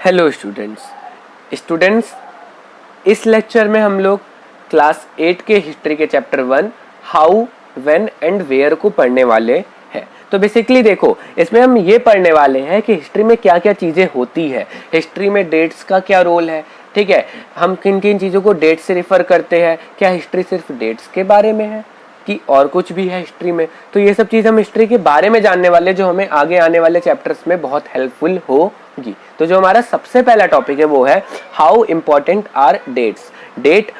Hello students इस lecture में हम लोग क्लास 8 के हिस्ट्री के chapter 1 how when and where को पढ़ने वाले हैं। तो बेसिकली देखो, इसमें हम ये पढ़ने वाले हैं कि हिस्ट्री में क्या क्या चीज़ें होती है, हिस्ट्री में डेट्स का क्या रोल है। ठीक है, हम किन किन चीज़ों को डेट से रिफ़र करते हैं, क्या हिस्ट्री सिर्फ डेट्स के बारे में है कि और कुछ भी है हिस्ट्री में। तो ये सब चीज़ हम हिस्ट्री के बारे में जानने वाले, जो हमें आगे आने वाले चैप्टर्स में बहुत हेल्पफुल होगी। तो जो हमारा सबसे पहला टॉपिक है वो है how important are dates. Date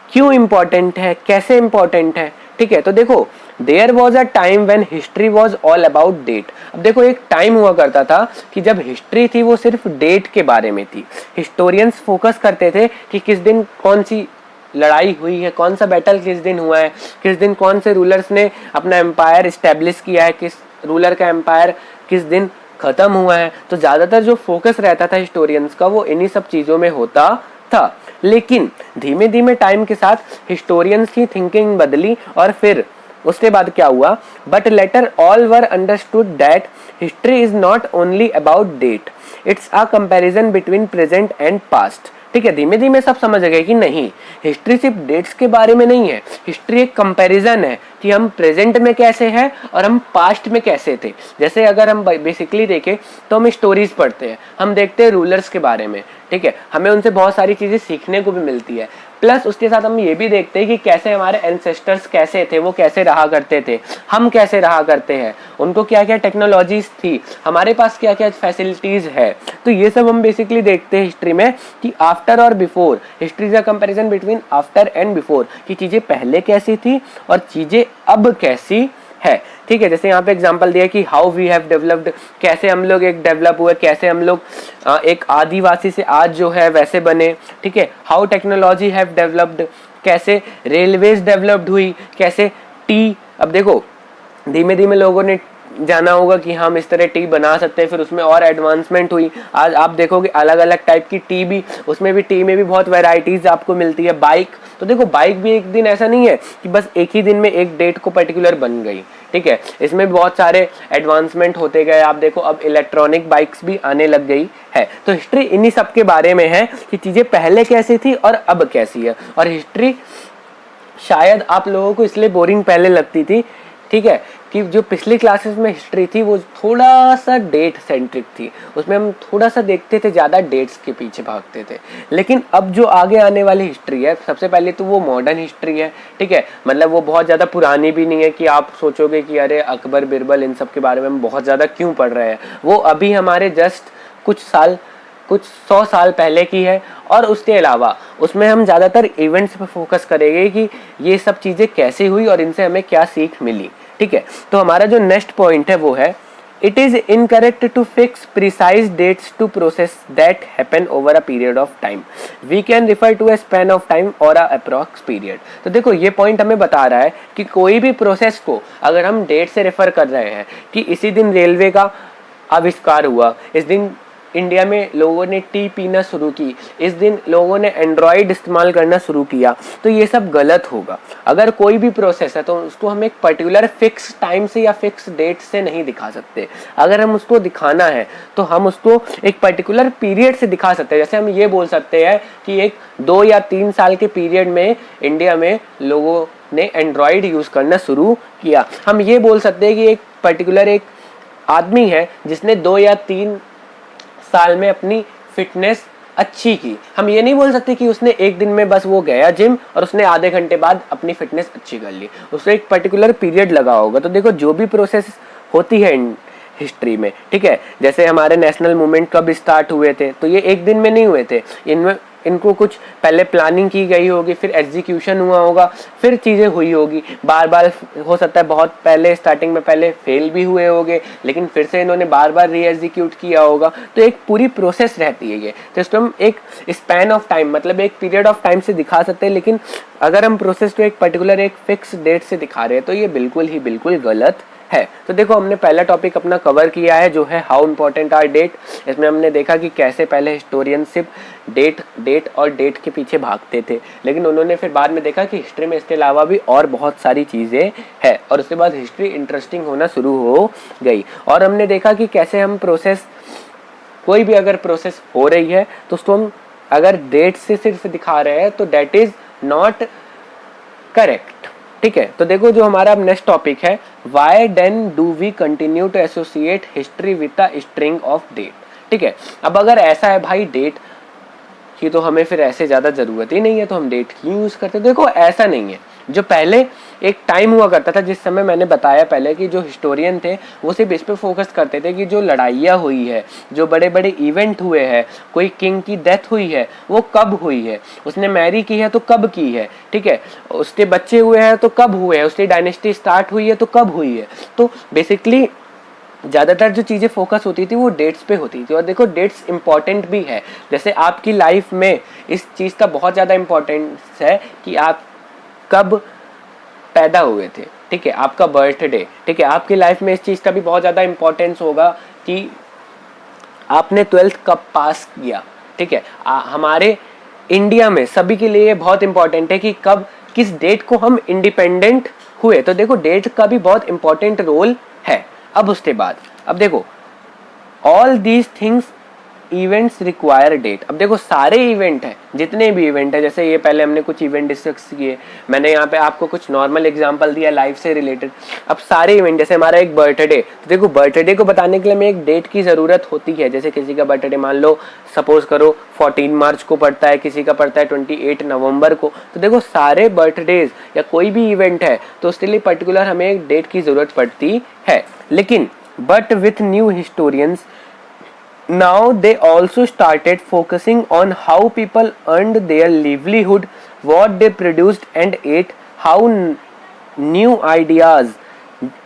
क्यों इम्पोर्टेंट है, कैसे इम्पोर्टेंट है। ठीक है, तो देखो, there was a time when history was all about date. अब देखो, एक टाइम हुआ करता था कि जब हिस्ट्री थी वो सिर्फ डेट के बारे में थी। हिस्टोरियंस फोकस करते थे कि किस दिन कौन सी लड़ाई हुई है, कौन सा बैटल किस दिन हुआ है, किस दिन कौन से रूलर्स ने अपना एम्पायर इस्टेब्लिश किया है, किस रूलर का एम्पायर किस दिन खत्म हुआ है। तो ज़्यादातर जो फोकस रहता था हिस्टोरियंस का वो इन्हीं सब चीज़ों में होता था। लेकिन धीमे धीमे टाइम के साथ हिस्टोरियंस की थिंकिंग बदली और फिर उसके बाद क्या हुआ, but later all were understood that history is not only about date, it's a comparison between present and past. ठीक है, धीमे धीमे सब समझ गए कि नहीं, हिस्ट्री सिर्फ डेट्स के बारे में नहीं है, हिस्ट्री एक कंपैरिजन है कि हम प्रेजेंट में कैसे हैं और हम पास्ट में कैसे थे। जैसे अगर हम बेसिकली देखें तो हम स्टोरीज पढ़ते हैं, हम देखते हैं रूलर्स के बारे में। ठीक है, हमें उनसे बहुत सारी चीज़ें सीखने को भी मिलती है, प्लस उसके साथ हम ये भी देखते हैं कि कैसे हमारे एंसेस्टर्स कैसे थे, वो कैसे रहा करते थे, हम कैसे रहा करते हैं, उनको क्या क्या टेक्नोलॉजीज थी, हमारे पास क्या क्या फैसिलिटीज़ है। तो ये सब हम बेसिकली देखते हैं हिस्ट्री में कि आफ्टर और before. History is a comparison between after and before, कि चीज़ें पहले कैसी थी और चीज़ें अब कैसी है। ठीक है, जैसे यहाँ पे एग्जांपल दिया कि हाउ वी हैव डेवलप्ड, कैसे हम लोग एक डेवलप हुए, कैसे हम लोग एक आदिवासी से आज जो है वैसे बने। ठीक है, हाउ टेक्नोलॉजी हैव डेवलप्ड, कैसे रेलवेज डेवलप्ड हुई, कैसे टी। अब देखो, धीमे धीमे लोगों ने जाना होगा कि हम इस तरह टी बना सकते हैं, फिर उसमें और एडवांसमेंट हुई। आज आप देखोगे अलग अलग टाइप की टी भी, उसमें भी टी में भी बहुत वैरायटीज आपको मिलती है। बाइक, तो देखो बाइक भी एक दिन ऐसा नहीं है कि बस एक ही दिन में एक डेट को पर्टिकुलर बन गई। ठीक है, इसमें भी बहुत सारे एडवांसमेंट होते गए। आप देखो अब इलेक्ट्रॉनिक बाइक्स भी आने लग गई है। तो हिस्ट्री इन्हीं सब के बारे में है कि चीज़ें पहले कैसी थी और अब कैसी है। और हिस्ट्री शायद आप लोगों को इसलिए बोरिंग पहले लगती थी, ठीक है, कि जो पिछली क्लासेस में हिस्ट्री थी वो थोड़ा सा डेट सेंट्रिक थी, उसमें हम थोड़ा सा देखते थे, ज़्यादा डेट्स के पीछे भागते थे। लेकिन अब जो आगे आने वाली हिस्ट्री है, सबसे पहले तो वो मॉडर्न हिस्ट्री है। ठीक है, मतलब वो बहुत ज़्यादा पुरानी भी नहीं है कि आप सोचोगे कि अरे अकबर बिरबल इन सब के बारे में हम बहुत ज़्यादा क्यों पढ़ रहे हैं। वो अभी हमारे जस्ट कुछ 100 साल पहले की है। और उसके अलावा उसमें हम ज़्यादातर इवेंट्स पे फोकस करेंगे कि ये सब चीज़ें कैसे हुई और इनसे हमें क्या सीख मिली। ठीक है, तो हमारा जो नेक्स्ट पॉइंट है वो है, it is incorrect to fix precise dates to process that happen over a period of time, we can refer to a span of time और अ अप्रॉक्स पीरियड। तो देखो, ये पॉइंट हमें बता रहा है कि कोई भी प्रोसेस को अगर हम डेट से रेफर कर रहे हैं कि इसी दिन रेलवे का आविष्कार हुआ, इस दिन इंडिया में लोगों ने टी पीना शुरू की, इस दिन लोगों ने एंड्रॉयड इस्तेमाल करना शुरू किया, तो ये सब गलत होगा। अगर कोई भी प्रोसेस है तो उसको हम एक पर्टिकुलर फिक्स टाइम से या फिक्स डेट से नहीं दिखा सकते। अगर हम उसको दिखाना है तो हम उसको एक पर्टिकुलर पीरियड से दिखा सकते हैं। जैसे हम ये बोल सकते हैं कि एक 2 या 3 साल के पीरियड में इंडिया में लोगों ने एंड्रॉयड यूज़ करना शुरू किया। हम ये बोल सकते हैं कि एक पर्टिकुलर एक आदमी है जिसने 2 या 3 साल में अपनी फिटनेस अच्छी की। हम ये नहीं बोल सकते कि उसने एक दिन में बस वो गया जिम और उसने आधे घंटे बाद अपनी फिटनेस अच्छी कर ली, उससे एक पर्टिकुलर पीरियड लगा होगा। तो देखो, जो भी प्रोसेस होती है हिस्ट्री में, ठीक है, जैसे हमारे नेशनल मूवमेंट कब स्टार्ट हुए थे, तो ये एक दिन में नहीं हुए थे। इनको कुछ पहले प्लानिंग की गई होगी, फिर एग्जीक्यूशन हुआ होगा, फिर चीज़ें हुई होगी। बार बार हो सकता है बहुत पहले स्टार्टिंग में पहले फेल भी हुए होंगे, लेकिन फिर से इन्होंने बार बार री एग्जीक्यूट किया होगा। तो एक पूरी प्रोसेस रहती है ये। तो इसको हम एक स्पैन ऑफ टाइम, मतलब एक पीरियड ऑफ टाइम से दिखा सकते हैं। लेकिन अगर हम प्रोसेस को एक पर्टिकुलर एक फिक्स डेट से दिखा रहे हैं तो ये बिल्कुल गलत है। तो देखो, हमने पहला टॉपिक अपना कवर किया है जो है हाउ इंपॉर्टेंट आर डेट। इसमें हमने देखा कि कैसे पहले हिस्टोरियनशिप डेट और डेट के पीछे भागते थे, लेकिन उन्होंने फिर बाद में देखा कि हिस्ट्री में इसके अलावा भी और बहुत सारी चीज़ें हैं, और उसके बाद हिस्ट्री इंटरेस्टिंग होना शुरू हो गई। और हमने देखा कि कैसे हम प्रोसेस कोई भी अगर प्रोसेस हो रही है तो उसको हम अगर डेट से सिर्फ दिखा रहे हैं तो दैट इज नॉट करेक्ट। ठीक है, तो देखो जो हमारा अब नेक्स्ट टॉपिक है, why then do we continue to associate history with a string of date. ठीक है, अब अगर ऐसा है भाई डेट की तो हमें फिर ऐसे ज़्यादा ज़रूरत ही नहीं है तो हम डेट क्यों यूज़ करते। देखो ऐसा नहीं है, जो पहले एक टाइम हुआ करता था जिस समय मैंने बताया पहले कि जो हिस्टोरियन थे वो सिर्फ इस पे फोकस करते थे कि जो लड़ाइयाँ हुई है, जो बड़े बड़े इवेंट हुए हैं, कोई किंग की डेथ हुई है वो कब हुई है, उसने मैरी की है तो कब की है, ठीक है, उसके बच्चे हुए हैं तो कब हुए हैं, उसकी डायनेस्टी स्टार्ट हुई है तो कब हुई है। तो बेसिकली ज़्यादातर जो चीज़ें फोकस होती थी वो डेट्स पे होती थी। और देखो डेट्स इंपॉर्टेंट भी है, जैसे आपकी लाइफ में इस चीज़ का बहुत ज़्यादा इंपॉर्टेंस है कि आप कब पैदा हुए थे, ठीक है, आपका बर्थडे, ठीक है, आपकी लाइफ में इस चीज़ का भी बहुत ज़्यादा इंपॉर्टेंस होगा कि आपने 12th कब पास किया। ठीक है, हमारे इंडिया में सभी के लिए बहुत इंपॉर्टेंट है कि कब किस डेट को हम इंडिपेंडेंट हुए। तो देखो डेट का भी बहुत इंपॉर्टेंट रोल है। अब उसके बाद अब देखो all these things events require date. अब देखो सारे इवेंट हैं, जितने भी इवेंट है, जैसे ये पहले हमने कुछ इवेंट डिस्कस किए, मैंने यहाँ पे आपको कुछ नॉर्मल एग्जांपल दिया लाइफ से रिलेटेड। अब सारे इवेंट, जैसे हमारा एक बर्थडे, तो देखो बर्थडे को बताने के लिए हमें एक डेट की ज़रूरत होती है। जैसे किसी का बर्थडे मान लो सपोज करो 14 मार्च को पड़ता है, किसी का पड़ता है 28 नवंबर को, तो देखो सारे बर्थडेज या कोई भी इवेंट है तो उसके लिए पर्टिकुलर हमें एक डेट की ज़रूरत पड़ती है। लेकिन but with new historians now they also started focusing on how people earned their livelihood, what they produced and ate, how new ideas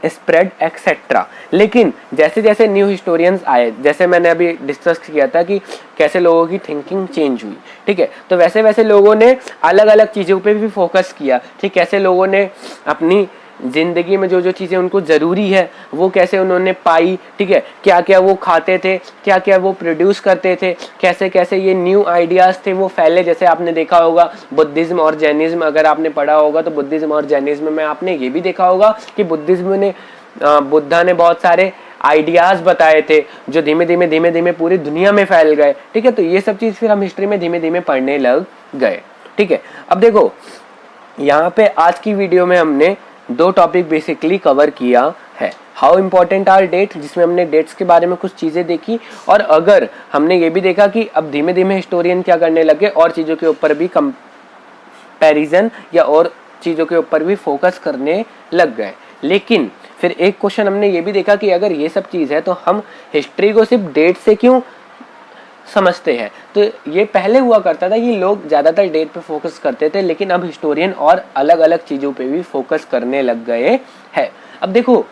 spread etc। लेकिन जैसे जैसे न्यू हिस्टोरियंस आए, जैसे मैंने अभी डिस्कस किया था कि कैसे लोगों की थिंकिंग चेंज हुई, ठीक है, तो वैसे वैसे लोगों ने अलग अलग चीज़ों पे भी फोकस किया। ठीक, कैसे लोगों ने अपनी जिंदगी में जो जो चीज़ें उनको ज़रूरी है वो कैसे उन्होंने पाई, ठीक है, क्या क्या वो खाते थे, क्या क्या वो प्रोड्यूस करते थे, कैसे कैसे ये न्यू आइडियाज़ थे वो फैले। जैसे आपने देखा होगा बुद्धिज़्म और जैनिज़्म, अगर आपने पढ़ा होगा तो बुद्धिज़्म और जैनिज़्म में आपने ये भी देखा होगा कि बुद्धा ने बहुत सारे आइडियाज़ बताए थे जो धीमे धीमे पूरी दुनिया में फैल गए। ठीक है, तो ये सब चीज़ फिर हम हिस्ट्री में धीमे धीमे पढ़ने लग गए। ठीक है, अब देखो यहाँ पे आज की वीडियो में हमने दो टॉपिक बेसिकली कवर किया है, हाउ इम्पोर्टेंट आर डेट, जिसमें हमने डेट्स के बारे में कुछ चीज़ें देखी, और अगर हमने ये भी देखा कि अब धीमे धीमे हिस्टोरियन क्या करने लगे और चीज़ों के ऊपर भी कंपैरिजन या और चीज़ों के ऊपर भी फोकस करने लग गए। लेकिन फिर एक क्वेश्चन हमने ये भी देखा कि अगर ये सब चीज़ है तो हम हिस्ट्री को सिर्फ डेट से क्यों समझते हैं। तो ये पहले हुआ करता था कि लोग ज़्यादातर डेट पे फोकस करते थे, लेकिन अब हिस्टोरियन और अलग अलग चीज़ों पे भी फोकस करने लग गए हैं। अब देखो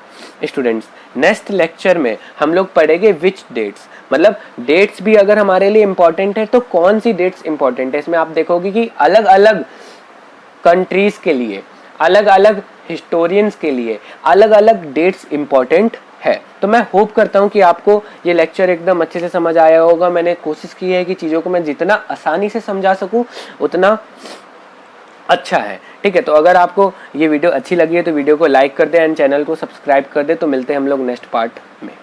स्टूडेंट्स, नेक्स्ट लेक्चर में हम लोग पढ़ेंगे विच डेट्स, मतलब डेट्स भी अगर हमारे लिए इम्पॉर्टेंट है तो कौन सी डेट्स इम्पॉर्टेंट है। इसमें आप देखोगे कि अलग अलग कंट्रीज़ के लिए, अलग अलग हिस्टोरियंस के लिए अलग अलग डेट्स इम्पॉर्टेंट है। तो मैं होप करता हूँ कि आपको ये लेक्चर एकदम अच्छे से समझ आया होगा। मैंने कोशिश की है कि चीज़ों को मैं जितना आसानी से समझा सकूँ उतना अच्छा है। ठीक है, तो अगर आपको ये वीडियो अच्छी लगी है तो वीडियो को लाइक कर दें एंड चैनल को सब्सक्राइब कर दें। तो मिलते हैं हम लोग नेक्स्ट पार्ट में।